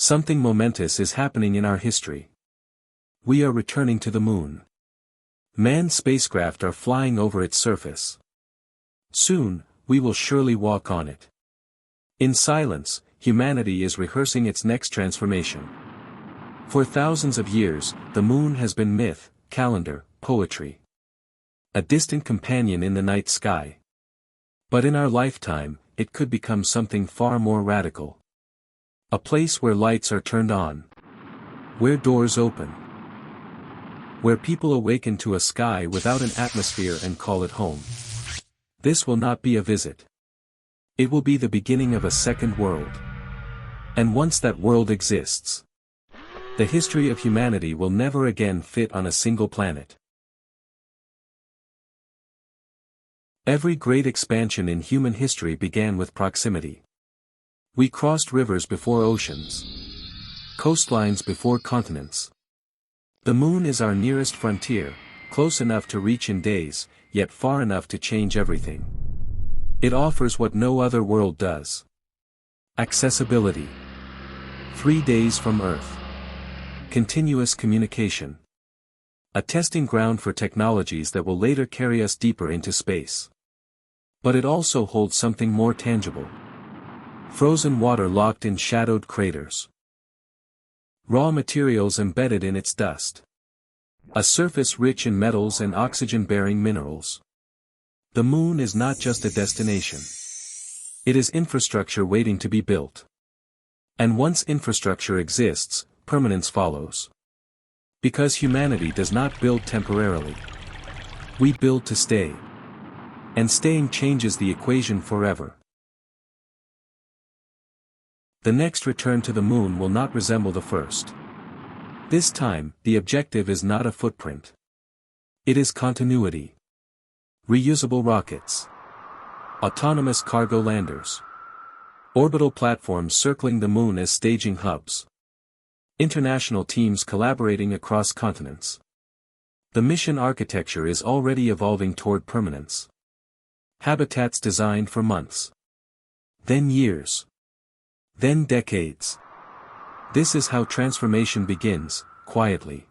Something momentous is happening in our history. We are returning to the moon. Manned spacecraft are flying over its surface. Soon, we will surely walk on it. In silence, humanity is rehearsing its next transformation. For thousands of years, the moon has been myth, calendar, poetry. A distant companion in the night sky. But in our lifetime, it could become something far more radical. A place where lights are turned on. Where doors open. Where people awaken to a sky without an atmosphere and call it home. This will not be a visit. It will be the beginning of a second world. And once that world exists, the history of humanity will never again fit on a single planet. Every great expansion in human history began with proximity. We crossed rivers before oceans. Coastlines before continents. The moon is our nearest frontier, close enough to reach in days, yet far enough to change everything. It offers what no other world does. Accessibility. 3 days from Earth. Continuous communication. A testing ground for technologies that will later carry us deeper into space. But it also holds something more tangible. Frozen water locked in shadowed craters. Raw materials embedded in its dust. A surface rich in metals and oxygen-bearing minerals. The moon is not just a destination. It is infrastructure waiting to be built. And once infrastructure exists, permanence follows. Because humanity does not build temporarily. We build to stay. And staying changes the equation forever. The next return to the moon will not resemble the first. This time, the objective is not a footprint. It is continuity. Reusable rockets. Autonomous cargo landers. Orbital platforms circling the moon as staging hubs. International teams collaborating across continents. The mission architecture is already evolving toward permanence. Habitats designed for months. Then years. Then decades. This is how transformation begins, quietly.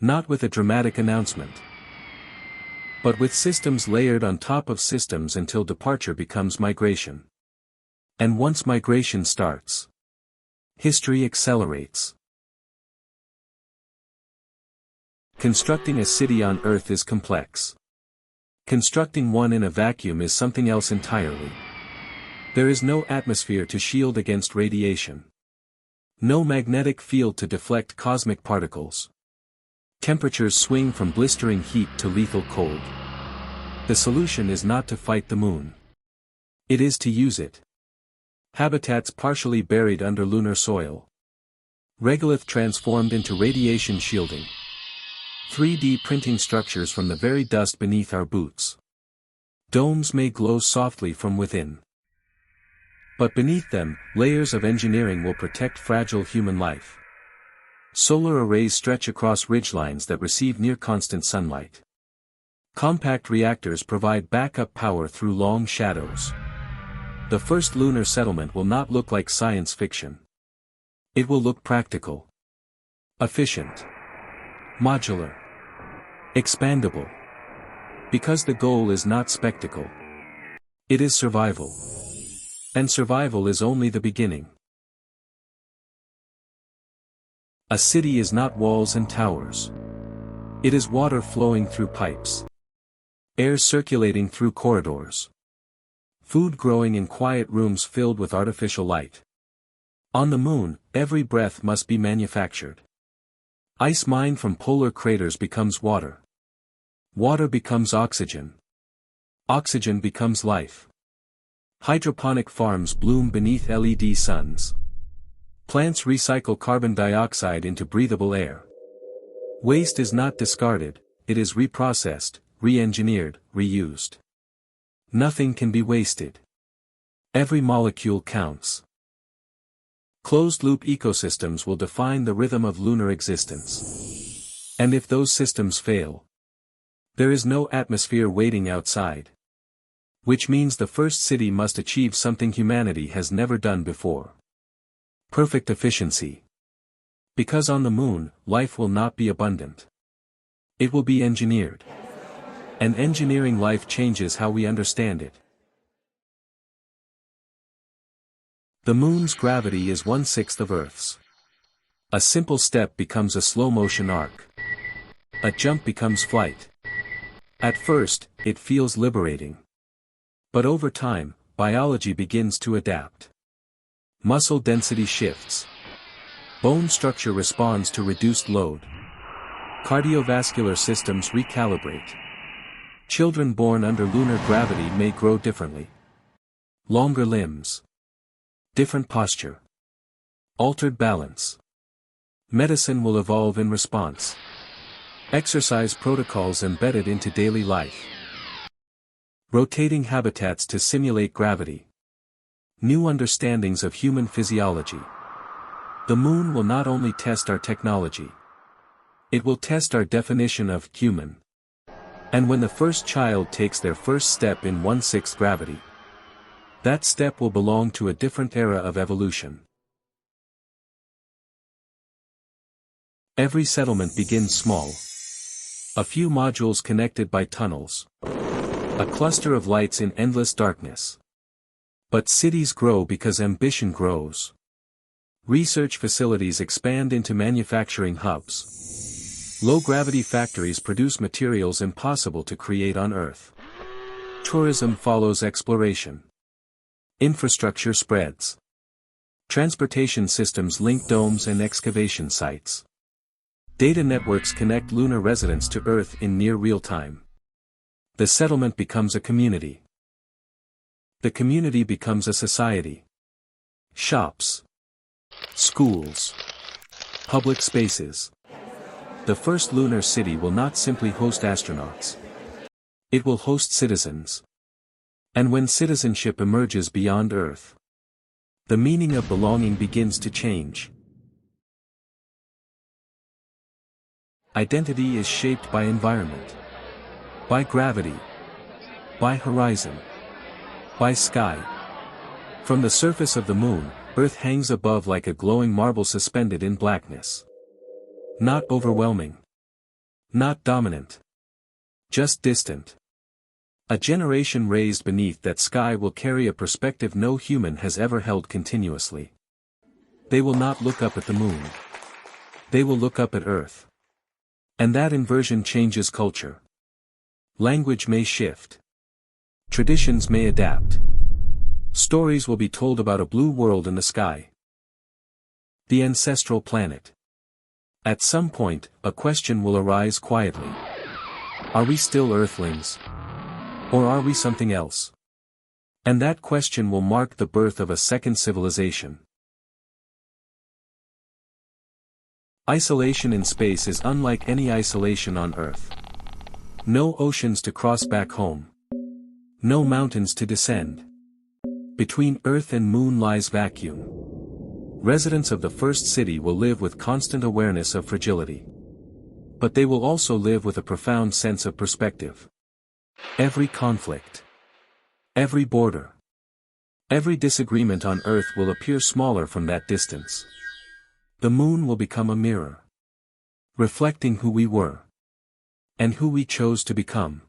Not with a dramatic announcement. But with systems layered on top of systems until departure becomes migration. And once migration starts, history accelerates. Constructing a city on Earth is complex. Constructing one in a vacuum is something else entirely. There is no atmosphere to shield against radiation. No magnetic field to deflect cosmic particles. Temperatures swing from blistering heat to lethal cold. The solution is not to fight the moon. It is to use it. Habitats partially buried under lunar soil. Regolith transformed into radiation shielding. 3D printing structures from the very dust beneath our boots. Domes may glow softly from within. But beneath them, layers of engineering will protect fragile human life. Solar arrays stretch across ridgelines that receive near-constant sunlight. Compact reactors provide backup power through long shadows. The first lunar settlement will not look like science fiction. It will look practical. Efficient. Modular. Expandable. Because the goal is not spectacle. It is survival. And survival is only the beginning. A city is not walls and towers. It is water flowing through pipes. Air circulating through corridors. Food growing in quiet rooms filled with artificial light. On the moon, every breath must be manufactured. Ice mined from polar craters becomes water. Water becomes oxygen. Oxygen becomes life. Hydroponic farms bloom beneath LED suns. Plants recycle carbon dioxide into breathable air. Waste is not discarded, it is reprocessed, re-engineered, reused. Nothing can be wasted. Every molecule counts. Closed-loop ecosystems will define the rhythm of lunar existence. And if those systems fail, there is no atmosphere waiting outside. Which means the first city must achieve something humanity has never done before. Perfect efficiency. Because on the moon, life will not be abundant. It will be engineered. And engineering life changes how we understand it. The moon's gravity is 1/6 of Earth's. A simple step becomes a slow-motion arc. A jump becomes flight. At first, it feels liberating. But over time, biology begins to adapt. Muscle density shifts. Bone structure responds to reduced load. Cardiovascular systems recalibrate. Children born under lunar gravity may grow differently. Longer limbs. Different posture. Altered balance. Medicine will evolve in response. Exercise protocols embedded into daily life. Rotating habitats to simulate gravity. New understandings of human physiology. The moon will not only test our technology. It will test our definition of human. And when the first child takes their first step in 1/6 gravity, that step will belong to a different era of evolution. Every settlement begins small. A few modules connected by tunnels. A cluster of lights in endless darkness. But cities grow because ambition grows. Research facilities expand into manufacturing hubs. Low-gravity factories produce materials impossible to create on Earth. Tourism follows exploration. Infrastructure spreads. Transportation systems link domes and excavation sites. Data networks connect lunar residents to Earth in near real time. The settlement becomes a community. The community becomes a society. Shops. Schools. Public spaces. The first lunar city will not simply host astronauts. It will host citizens. And when citizenship emerges beyond Earth, the meaning of belonging begins to change. Identity is shaped by environment. By gravity. By horizon. By sky. From the surface of the moon, Earth hangs above like a glowing marble suspended in blackness. Not overwhelming. Not dominant. Just distant. A generation raised beneath that sky will carry a perspective no human has ever held continuously. They will not look up at the moon. They will look up at Earth. And that inversion changes culture. Language may shift. Traditions may adapt. Stories will be told about a blue world in the sky. The ancestral planet. At some point, a question will arise quietly. Are we still Earthlings? Or are we something else? And that question will mark the birth of a second civilization. Isolation in space is unlike any isolation on Earth. No oceans to cross back home. No mountains to descend. Between Earth and Moon lies vacuum. Residents of the first city will live with constant awareness of fragility. But they will also live with a profound sense of perspective. Every conflict. Every border. Every disagreement on Earth will appear smaller from that distance. The moon will become a mirror. Reflecting who we were. And who we chose to become.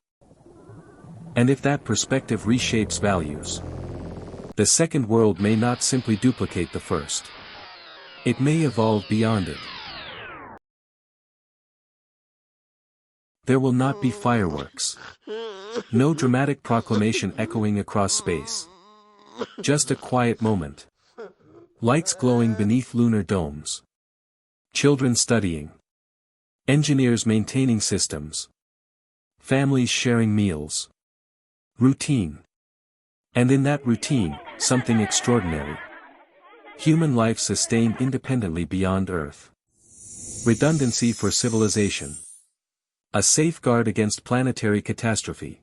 And if that perspective reshapes values, the second world may not simply duplicate the first. It may evolve beyond it. There will not be fireworks. No dramatic proclamation echoing across space. Just a quiet moment. Lights glowing beneath lunar domes. Children studying. Engineers maintaining systems. Families sharing meals. Routine. And in that routine, something extraordinary. Human life sustained independently beyond Earth. Redundancy for civilization. A safeguard against planetary catastrophe.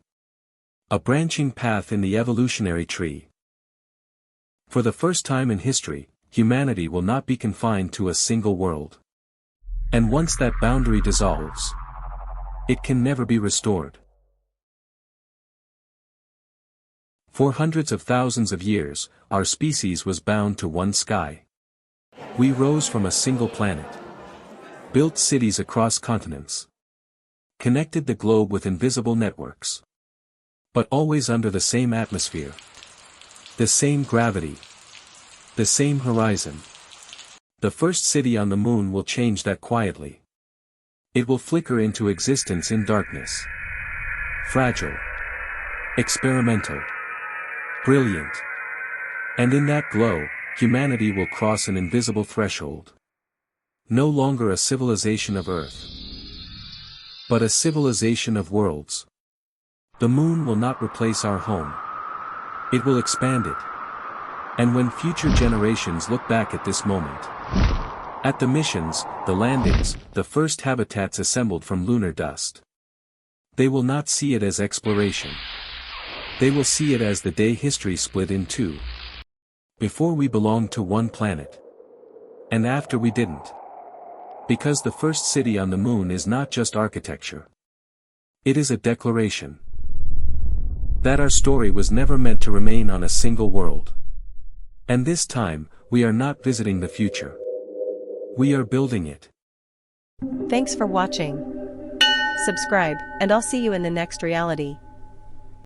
A branching path in the evolutionary tree. For the first time in history, humanity will not be confined to a single world. And once that boundary dissolves, it can never be restored. For hundreds of thousands of years, our species was bound to one sky. We rose from a single planet. Built cities across continents. Connected the globe with invisible networks. But always under the same atmosphere. The same gravity. The same horizon. The first city on the moon will change that quietly. It will flicker into existence in darkness. Fragile. Experimental. Brilliant. And in that glow, humanity will cross an invisible threshold. No longer a civilization of Earth, but a civilization of worlds. The moon will not replace our home. It will expand it. And when future generations look back at this moment, at the missions, the landings, the first habitats assembled from lunar dust, they will not see it as exploration. They will see it as the day history split in two. Before we belonged to one planet. And after we didn't. Because the first city on the moon is not just architecture. It is a declaration. That our story was never meant to remain on a single world. And this time, we are not visiting the future. We are building it. Thanks for watching. Subscribe, and I'll see you in the next reality.